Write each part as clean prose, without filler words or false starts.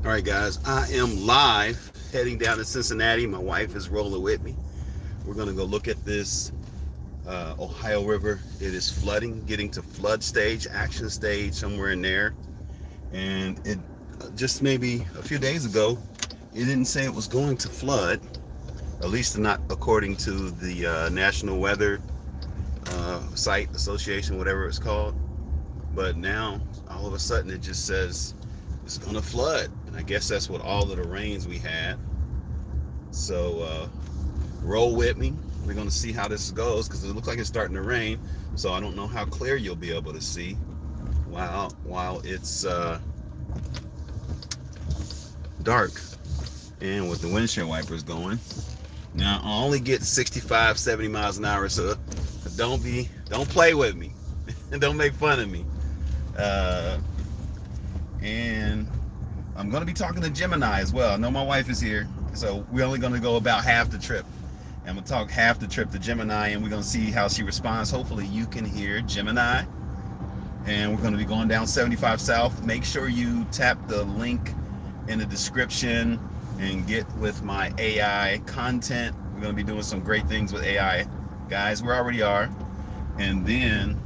All right, guys, I am live heading down to Cincinnati. My wife is rolling with me. We're going to go look at this Ohio River. It is flooding, getting to flood stage, action stage, somewhere in there. And it just maybe a few days ago, it didn't say it was going to flood, at least not according to the National Weather Site Association, whatever it's called. But now, all of a sudden, it just says it's going to flood. And I guess that's what all of the rains we had. So roll with me. We're going to see how this goes because it looks like it's starting to rain. So I don't know how clear you'll be able to see while it's dark and with the windshield wipers going. Now I only get 65, 70 miles an hour, so don't play with me and don't make fun of me. And I'm going to be talking to Gemini as well. I know my wife is here, so we're only going to go about half the trip. I'm going to talk half the trip to Gemini, and we're going to see how she responds. Hopefully you can hear Gemini. And we're going to be going down 75 South. Make sure you tap the link in the description and get with my AI content. We're going to be doing some great things with AI. Guys, we already are. And then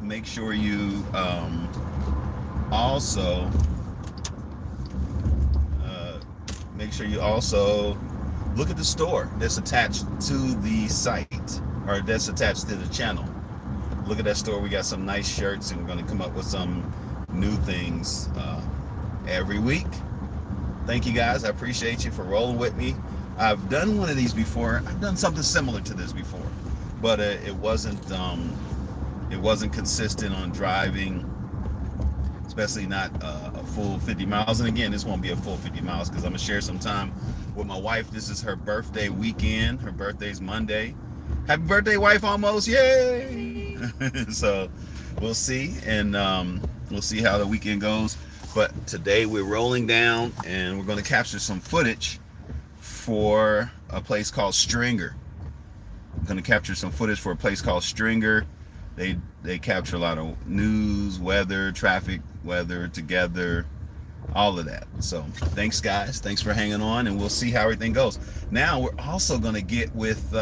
make sure you also look at the store that's attached to the site, or that's attached to the channel. Look at that store. We got some nice shirts, and we're going to come up with some new things every week. Thank you guys. I appreciate you for rolling with me. I've done one of these before. I've done something similar to this before, but it wasn't consistent on driving, especially not a full 50 miles. And again, this won't be a full 50 miles because I'm gonna share some time with my wife. This is her birthday weekend. Her birthday's Monday. Happy birthday, wife, almost. Yay. So we'll see, and we'll see how the weekend goes. But today we're rolling down, and we're going to capture some footage for a place called Stringer. I'm going to capture some footage for a place called Stringer. They capture a lot of news, weather, traffic, weather together, all of that. So thanks, guys. Thanks for hanging on, and we'll see how everything goes. Now we're also going to get with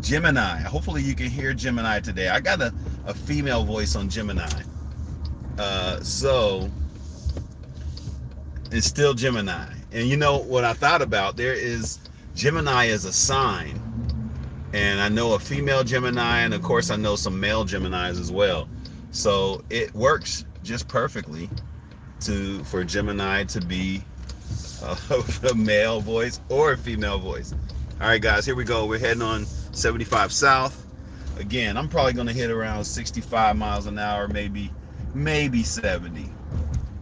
Gemini. Hopefully you can hear Gemini today. I got a female voice on Gemini. So it's still Gemini. And you know what I thought about? There is Gemini as a sign. And I know a female Gemini, and of course I know some male Geminis as well. So it works just perfectly for Gemini to be a male voice or a female voice. All right, guys, here we go. We're heading on 75 South. Again, I'm probably going to hit around 65 miles an hour, maybe 70.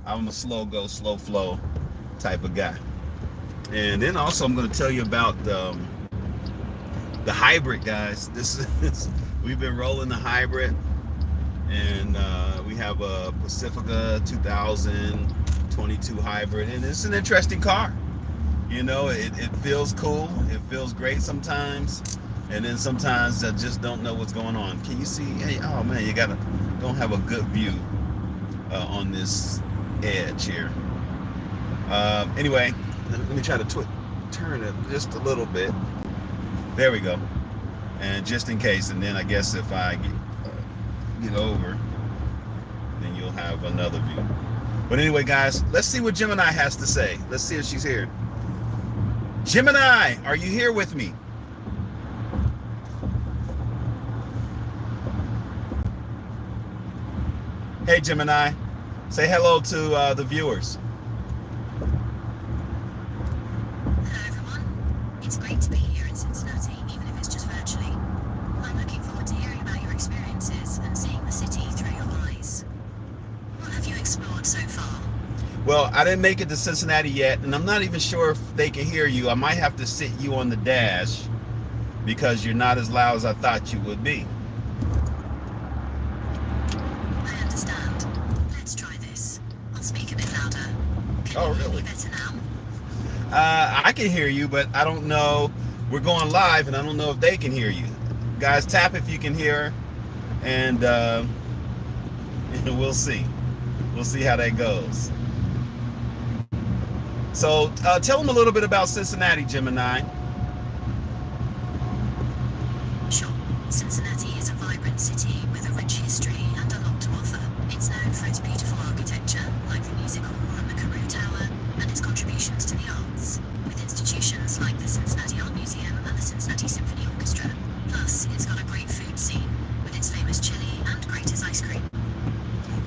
I'm a slow go, slow flow type of guy. And then also I'm going to tell you about the hybrid, guys. We've been rolling the hybrid, and we have a Pacifica 2022 hybrid, and it's an interesting car. You know, it feels cool. It feels great sometimes. And then sometimes I just don't know what's going on. Can you see? Hey, oh man, don't have a good view on this edge here. Anyway, let me try to turn it just a little bit. There we go. And just in case, and then I guess if I get over, then you'll have another view. But anyway, guys, let's see what Gemini has to say. Let's see if she's here. Gemini, are you here with me? Hey, Gemini, say hello to the viewers. Hello, everyone. It's great to be here in Cincinnati, even if it's just virtually. I'm looking forward to hearing about your experiences and seeing the city through your eyes. What have you explored so far? Well, I didn't make it to Cincinnati yet, and I'm not even sure if they can hear you. I might have to sit you on the dash because you're not as loud as I thought you would be. I understand. Let's try this. I'll speak a bit louder. Can you hear me better now? I can hear you, but I don't know. We're going live, and I don't know if they can hear you. Guys, tap if you can hear, and we'll see. We'll see how that goes. So tell them a little bit about Cincinnati, Gemini. Sure, Cincinnati is a vibrant city with a rich history and a lot to offer. It's known for its beautiful architecture, like the Music Hall and the Carew Tower, and its contributions to the arts, with institutions like the Cincinnati Art Museum and the Cincinnati Symphony Orchestra. Plus, it's got a great food scene, with its famous chili and Grater's ice cream.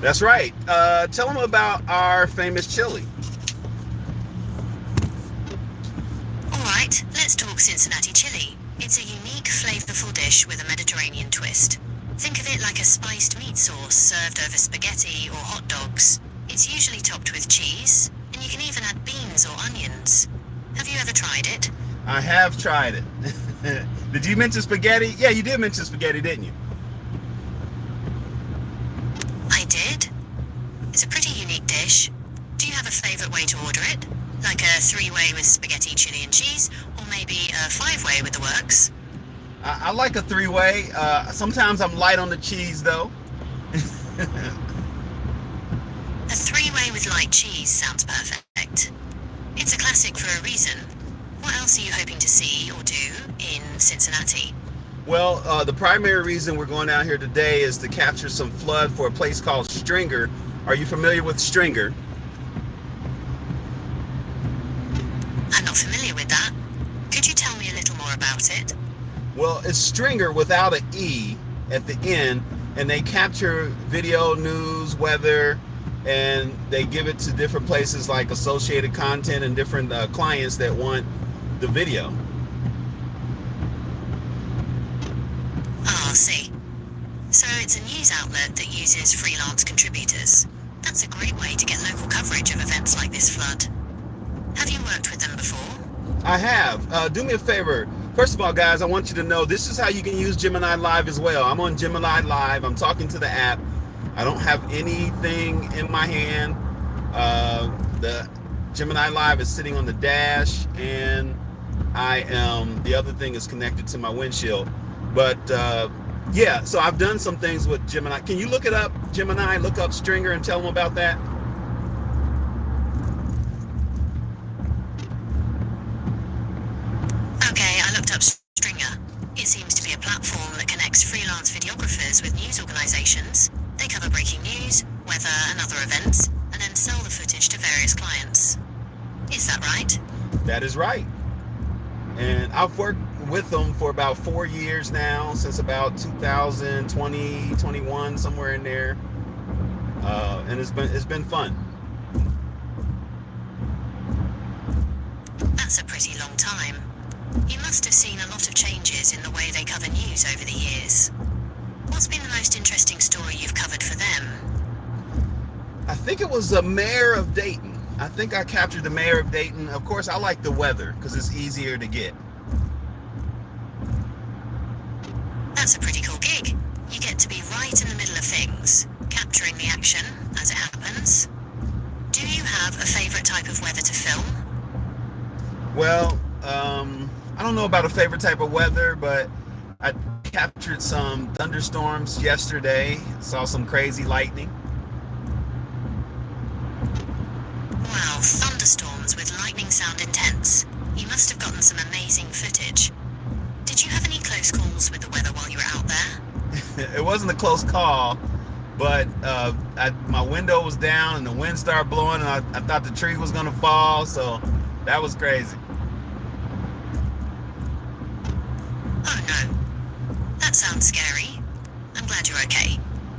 That's right. Tell them about our famous chili. Alright, let's talk Cincinnati chili. It's a unique, flavorful dish with a Mediterranean twist. Think of it like a spiced meat sauce served over spaghetti or hot dogs. It's usually topped with cheese, and you can even add beans or onions. Have you ever tried it? I have tried it. Did you mention spaghetti? Yeah, you did mention spaghetti, didn't you? I did. It's a pretty unique dish. Do you have a favorite way to order it? Like a 3-way with spaghetti, chili and cheese, or maybe a 5-way with the works? I like a 3-way. Sometimes I'm light on the cheese, though. A 3-way with light cheese sounds perfect. It's a classic for a reason. What else are you hoping to see or do in Cincinnati? Well, the primary reason we're going out here today is to capture some flood for a place called Stringer. Are you familiar with Stringer? I'm not familiar with that. Could you tell me a little more about it? Well, it's Stringer without an E at the end, and they capture video, news, weather, and they give it to different places like Associated Content and different clients that want the video. Ah, see. So it's a news outlet that uses freelance contributors. That's a great way to get local coverage of events like this flood. Have you worked with them before? I have. Do me a favor. First of all, guys, I want you to know this is how you can use Gemini Live as well. I'm on Gemini Live. I'm talking to the app. I don't have anything in my hand. The Gemini Live is sitting on the dash, and the other thing is connected to my windshield. But yeah, so I've done some things with Gemini. Can you look it up, Gemini? Look up Stringer and tell them about that. Okay, I looked up Stringer. It seems to be a platform that connects freelance videographers with news organizations. They cover breaking news, weather, and other events, and then sell the footage to various clients. Is that right? That is right. And I've worked with them for about 4 years now, since about 2020, 21, somewhere in there. And it's been fun. That's a pretty long time. You must have seen a lot of changes in the way they cover news over the years. What's been the most interesting story you've covered for them? I think it was the mayor of Dayton. I think I captured the mayor of Dayton. Of course, I like the weather because it's easier to get. That's a pretty cool gig. You get to be right in the middle of things, capturing the action as it happens. Do you have a favorite type of weather to film? Well, I don't know about a favorite type of weather, but I captured some thunderstorms yesterday. Saw some crazy lightning. Wow, thunderstorms with lightning sound intense. You must have gotten some amazing footage. Did you have any close calls with the weather while you were out there? It wasn't a close call, but my window was down and the wind started blowing, and I thought the tree was gonna fall, so that was crazy. Oh no, that sounds scary. I'm glad you're okay.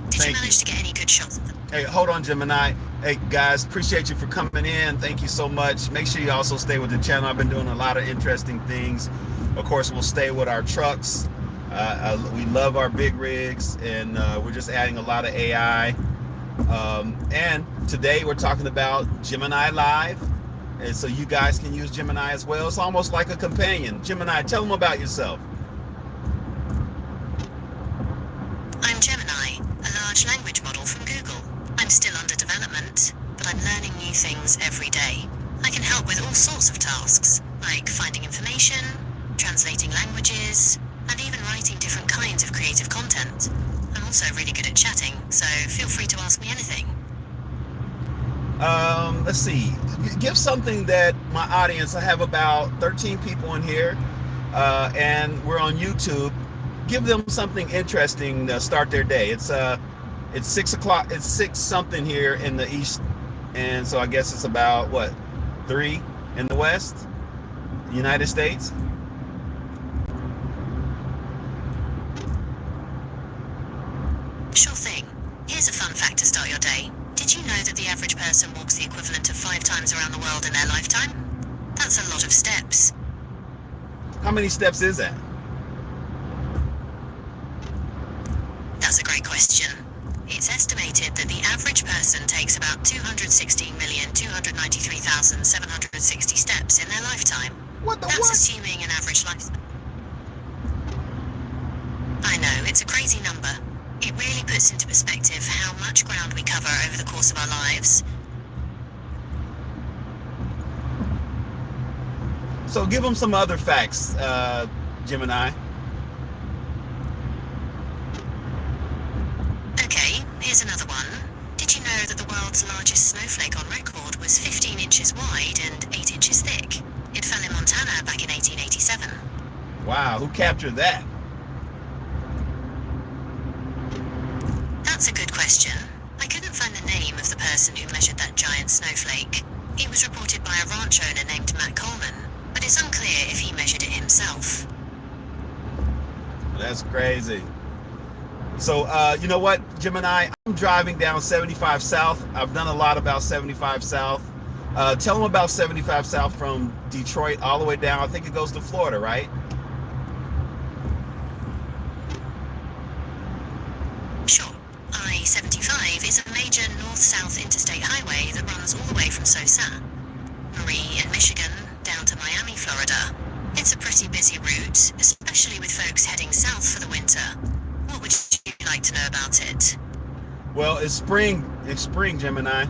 Did you manage to get any good shots of them? Hey, hold on, Gemini. Hey, guys, appreciate you for coming in. Thank you so much. Make sure you also stay with the channel. I've been doing a lot of interesting things. Of course, we'll stay with our trucks. We love our big rigs, and we're just adding a lot of AI. And today we're talking about Gemini Live, and so you guys can use Gemini as well. It's almost like a companion. Gemini, tell them about yourself. I'm Gemini, a large language model from Google. I'm still under development, but I'm learning new things every day. I can help with all sorts of tasks, like finding information, translating languages, and even writing different kinds of creative content. I'm also really good at chatting, so feel free to ask me anything. Let's see. Give something that my audience. I have about 13 people in here, and we're on YouTube. Give them something interesting to start their day. It's 6 o'clock. It's six something here in the east, and so I guess it's about what 3 in the west, United States. Sure thing. Here's a fun fact to start your day. Did you know that the average person walks the equivalent of 5 times around the world in their lifetime? That's a lot of steps. How many steps is that? That's a great question. It's estimated that the average person takes about 216,293,760 steps in their lifetime. What the That's what? assuming an average lifespan. I know, it's a crazy number. It really puts into perspective how much ground we cover over the course of our lives. So give them some other facts, Gemini. Okay, here's another one. Did you know that the world's largest snowflake on record was 15 inches wide and 8 inches thick? It fell in Montana back in 1887. Wow, who captured that? That's a good question. I couldn't find the name of the person who measured that giant snowflake. It was reported by a ranch owner named Matt Coleman, but it's unclear if he measured it himself. That's crazy. So, you know what, Gemini? I'm driving down 75 South. I've done a lot about 75 South. Tell them about 75 South from Detroit all the way down. I think it goes to Florida, right? Sure. I-75 is a major north-south interstate highway that runs all the way from Sauson, Marie in Michigan, down to Miami, Florida. It's a pretty busy route, especially with folks heading south for the winter. What would you like to know about it? Well, it's spring. It's spring, Gemini.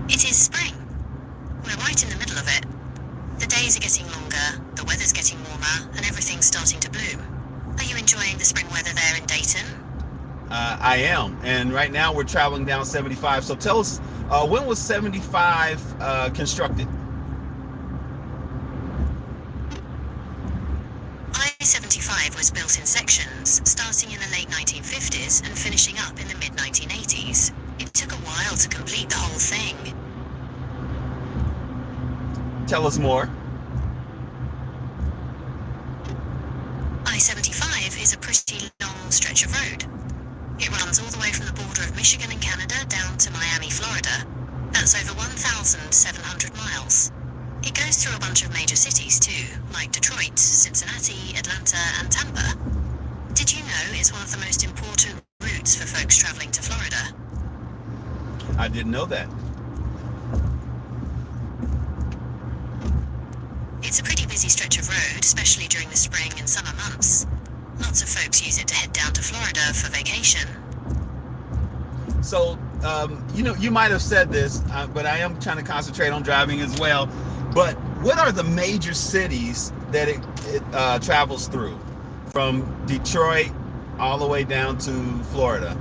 It is spring. We're right in the middle of it. The days are getting longer, the weather's getting warmer, and everything's starting to bloom. Are you enjoying the spring weather there in Dayton? I am. And right now we're traveling down 75. So tell us, when was 75 constructed? I-75 was built in sections, starting in the late 1950s and finishing up in the mid-1980s. It took a while to complete the whole thing. Tell us more. I-75 is a pretty long stretch of road. It runs all the way from the border of Michigan and Canada down to Miami, Florida. That's over 1,700 miles. It goes through a bunch of major cities too, like Detroit, Cincinnati, Atlanta, and Tampa. Did you know it's one of the most important routes for folks traveling to Florida? I didn't know that. It's a pretty busy stretch of road, especially during the spring and summer months. Lots of folks use it to head down to Florida for vacation. So, you might have said this, but I am trying to concentrate on driving as well. But what are the major cities that it travels through? From Detroit all the way down to Florida.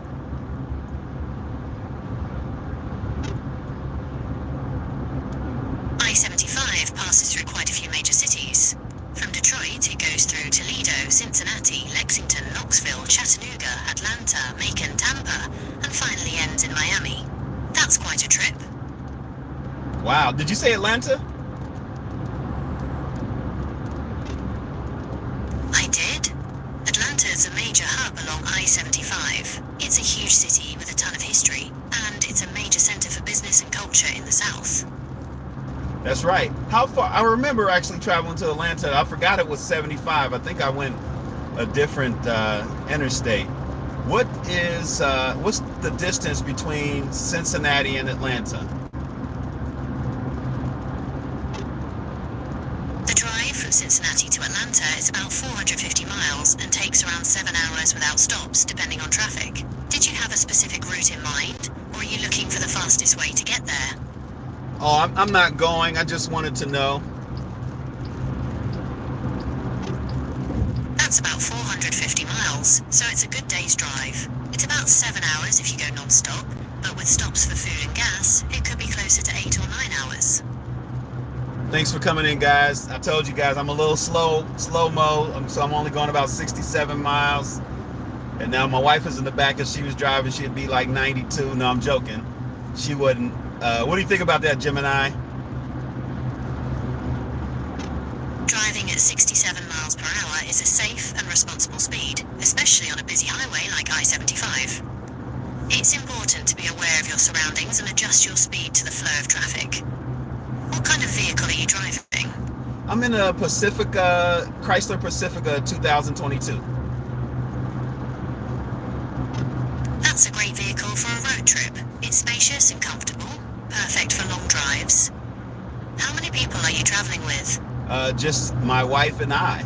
I-75 passes through quite a few major cities. From Detroit, it goes through Toledo, Cincinnati, Lexington, Knoxville, Chattanooga, Atlanta, Macon, Tampa, and finally ends in Miami. That's quite a trip. Wow. Did you say Atlanta? I did. Atlanta is a major hub along I-75. It's a huge city with a ton of history, and it's a major center for business and culture in the South. That's right. How far? I remember actually traveling to Atlanta. I forgot it was 75. I think I went a different interstate. What's the distance between Cincinnati and Atlanta? The drive from Cincinnati to Atlanta is about 450 miles and takes around 7 hours without stops, depending on traffic. Did you have a specific route in mind, or are you looking for the fastest way to get there? Oh, I'm not going. I just wanted to know. That's about 450 miles, so it's a good day's drive. It's about 7 hours if you go non-stop, but with stops for food and gas, it could be closer to 8 or 9 hours. Thanks for coming in, guys. I told you guys I'm a little slow-mo, so I'm only going about 67 miles. And now my wife is in the back. If she was driving, she'd be like 92. No, I'm joking. She wouldn't. What do you think about that, Gemini? Driving at 67 miles per hour is a safe and responsible speed, especially on a busy highway like I-75. It's important to be aware of your surroundings and adjust your speed to the flow of traffic. What kind of vehicle are you driving? I'm in a Chrysler Pacifica 2022. That's a great vehicle for a road trip. It's spacious and comfortable, perfect for long drives. How many people are you traveling with? Just my wife and I.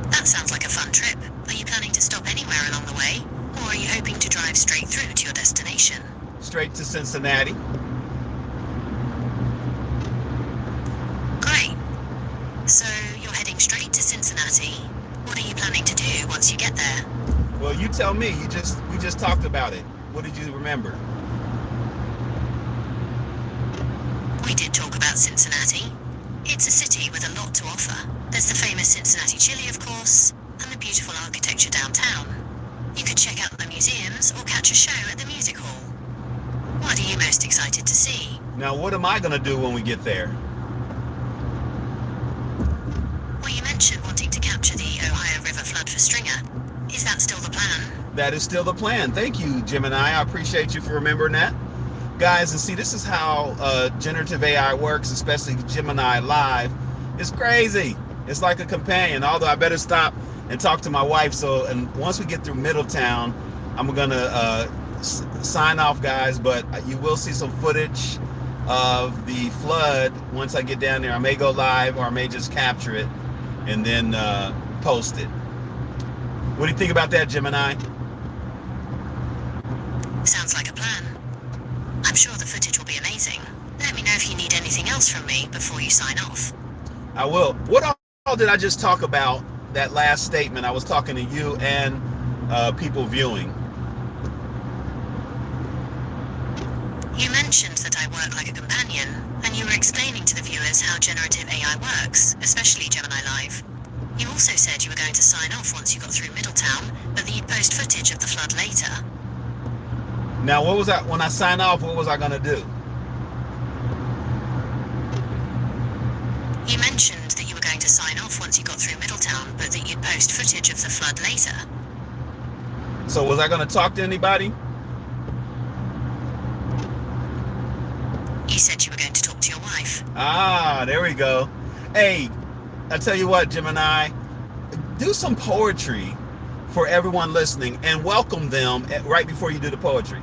That sounds like a fun trip. Are you planning to stop anywhere along the way, or are you hoping to drive straight through to your destination? Straight to Cincinnati. Great. So you're heading straight to Cincinnati. What are you planning to do once you get there? Well, you tell me. We just talked about it. What did you remember? We did talk about Cincinnati. It's a city with a lot to offer. There's the famous Cincinnati chili, of course, and the beautiful architecture downtown. You could check out the museums or catch a show at the music hall. What are you most excited to see? Now, what am I going to do when we get there? Well, you mentioned wanting to capture the Ohio River flood for Stringer. Is that still the plan? That is still the plan. Thank you, Gemini. I appreciate you for remembering that. Guys, and see, this is how generative AI works, especially Gemini Live. It's crazy. It's like a companion, although I better stop and talk to my wife. And once we get through Middletown, I'm going to sign off, guys, but you will see some footage of the flood once I get down there. I may go live or I may just capture it and then post it. What do you think about that, Gemini? Sounds like a plan. I'm sure the footage will be amazing. Let me know if you need anything else from me before you sign off. I will. What all did I just talk about, that last statement? I was talking to you and people viewing. You mentioned that I work like a companion, and you were explaining to the viewers how generative AI works, especially Gemini Live. You also said you were going to sign off once you got through Middletown, but that you'd post footage of the flood later. Now, what was that? When I sign off, what was I going to do? You mentioned that you were going to sign off once you got through Middletown, but that you'd post footage of the flood later. So was I going to talk to anybody? You said you were going to talk to your wife. Ah, there we go. Hey, I tell you what, Gemini, do some poetry for everyone listening and welcome them right before you do the poetry.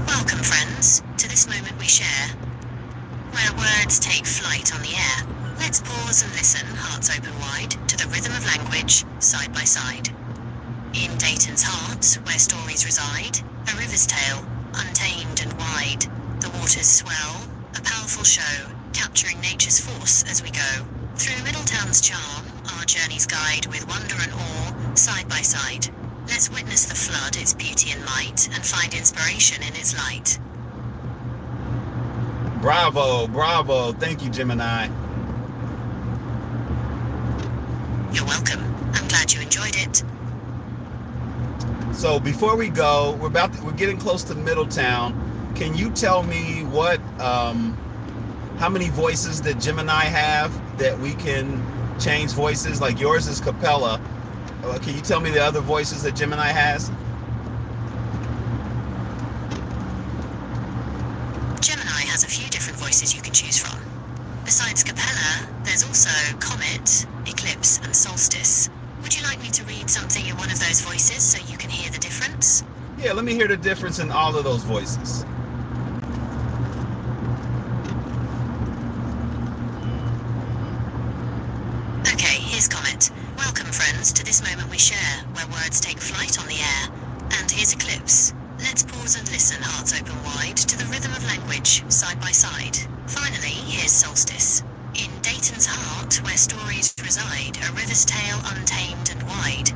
Welcome, friends, to this moment we share, where words take flight on the air. Let's pause and listen, hearts open wide, to the rhythm of language, side by side. In Dayton's heart, where stories reside, a river's tale, untamed and wide. The waters swell, a powerful show, capturing nature's force as we go. Through Middletown's charm, our journeys guide with wonder and awe, side by side. Let's witness the flood, its beauty and might, and find inspiration in its light. Bravo, bravo. Thank you, Gemini. You're welcome. I'm glad you enjoyed it. So before we go, we're getting close to Middletown. Can you tell me what, how many voices that Gemini have that we can change voices? Like yours is Capella. Can you tell me the other voices that Gemini has? Gemini has a few different voices you can choose from. Besides Capella, there's also Comet, Eclipse, and Solstice. Would you like me to read something in one of those voices so you can hear the difference? Yeah, let me hear the difference in all of those voices. Okay, here's Comet. Welcome, friends, to this moment we share, where words take flight on the air. And here's Eclipse. Let's pause and listen, hearts open wide, to the rhythm of language, side by side. Finally, here's Solstice. In Dayton's heart, where stories reside, a river's tale untamed and wide.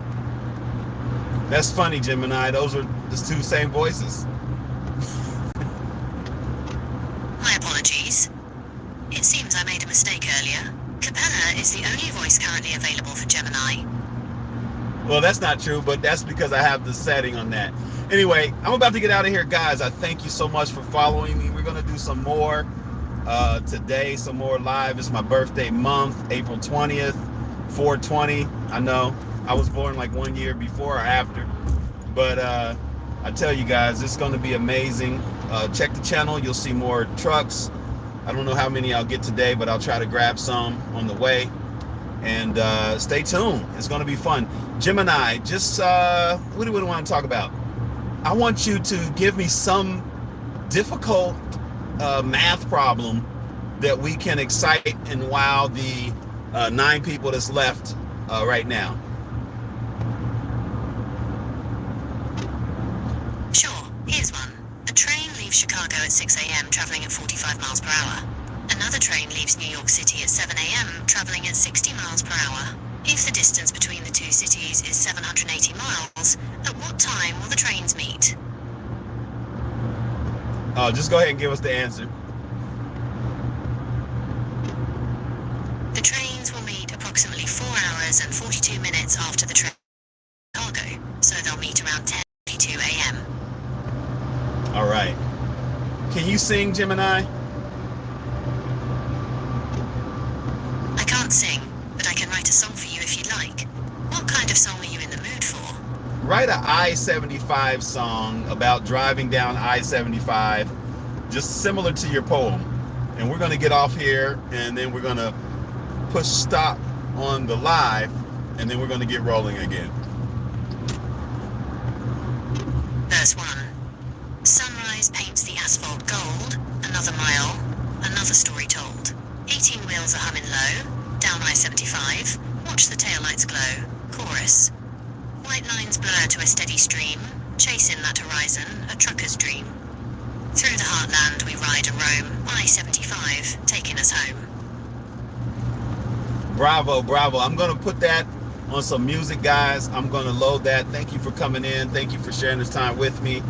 That's funny, Gemini. Those are the two same voices. My apologies. It seems I made a mistake earlier. Capella is the only voice currently available for Gemini. Well, that's not true, but that's because I have the setting on that. Anyway, I'm about to get out of here, guys. I thank you so much for following me. We're going to do some more today, some more live. It's my birthday month, April 20th, 420. I know I was born like 1 year before or after, but I tell you guys, it's going to be amazing. Check the channel. You'll see more trucks. I don't know how many I'll get today, but I'll try to grab some on the way. And stay tuned. It's going to be fun. Gemini, just what do we want to talk about? I want you to give me some difficult math problem that we can excite and wow the 9 people that's left right now. Sure, here's one. A train leaves Chicago at 6 a.m. traveling at 45 miles per hour. Another train leaves New York City at 7 a.m. traveling at 60 miles per hour. If the distance between the two cities is 780 miles, at what time will the trains meet? Just go ahead and give us the answer. The trains will meet approximately 4 hours and 42 minutes after the train leaves Chicago, so they'll meet around 10:42 a.m. All right. Can you sing, Gemini? I can't sing, but I can write a song for you if you'd like. What kind of song are you in the mood for? Write an I-75 song about driving down I-75, just similar to your poem. And we're going to get off here, and then we're going to push stop on the live, and then we're going to get rolling again. Verse 1. Sunrise paints the asphalt gold, another mile, another story told. 18 wheels are humming low, down I-75, watch the taillights glow. Chorus. White lines blur to a steady stream, chasing that horizon, a trucker's dream. Through the heartland we ride and roam, I-75, taking us home. Bravo, bravo. I'm going to put that on some music, guys. I'm going to load that. Thank you for coming in. Thank you for sharing this time with me.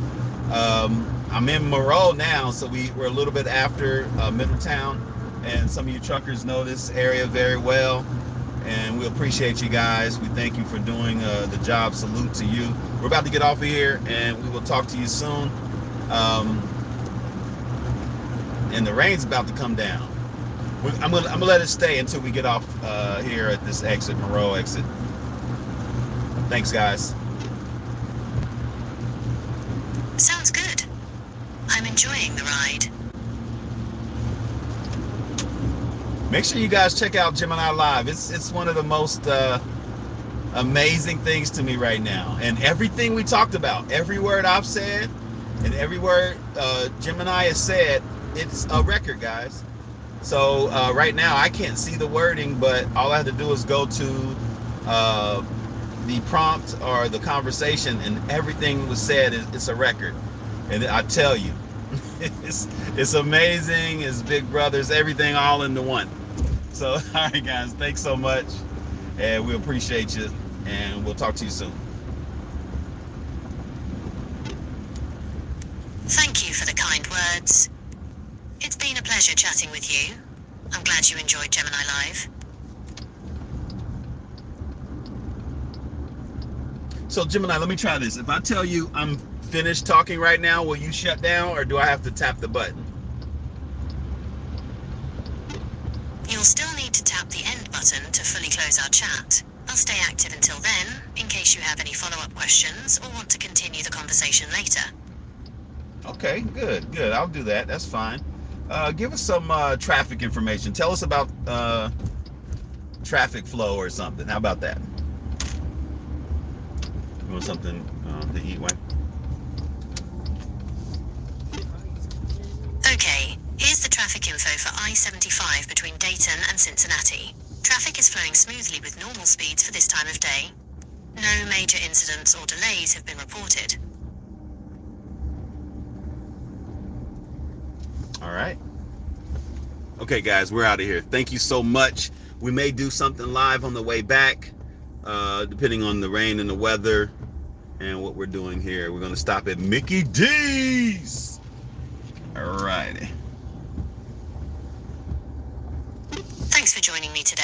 I'm in Monroe now, so we're a little bit after Middletown, and some of you truckers know this area very well, and we appreciate you guys. We thank you for doing the job. Salute to you. We're about to get off of here, and we will talk to you soon. And the rain's about to come down. I'm gonna let it stay until we get off here at this exit, Monroe exit. Thanks, guys. Sounds good. I'm enjoying the ride. Make sure you guys check out Gemini Live. It's one of the most amazing things to me right now. And everything we talked about, every word I've said, and every word Gemini has said, it's a record, guys. So right now I can't see the wording, but all I have to do is go to the prompt or the conversation, and everything was said. It's a record, and I tell you, it's amazing. It's Big Brothers, everything all into one. So all right, guys, thanks so much, and we appreciate you, and we'll talk to you soon. Thank you for the kind words. It's been a pleasure chatting with you. I'm glad you enjoyed Gemini Live. So Gemini, let me try this. If I tell you I'm finished talking right now, will you shut down, or do I have to tap the button? You'll still need to tap the end button to fully close our chat. I'll stay active until then, in case you have any follow-up questions or want to continue the conversation later. Okay, good. I'll do that. That's fine. Give us some traffic information. Tell us about traffic flow or something. How about that? You want something to eat, Wayne? Okay, here's the traffic info for I-75 between Dayton and Cincinnati. Traffic is flowing smoothly with normal speeds for this time of day. No major incidents or delays have been reported. Okay, guys, we're out of here. Thank you so much. We may do something live on the way back, depending on the rain and the weather and what we're doing here. We're going to stop at Mickey D's.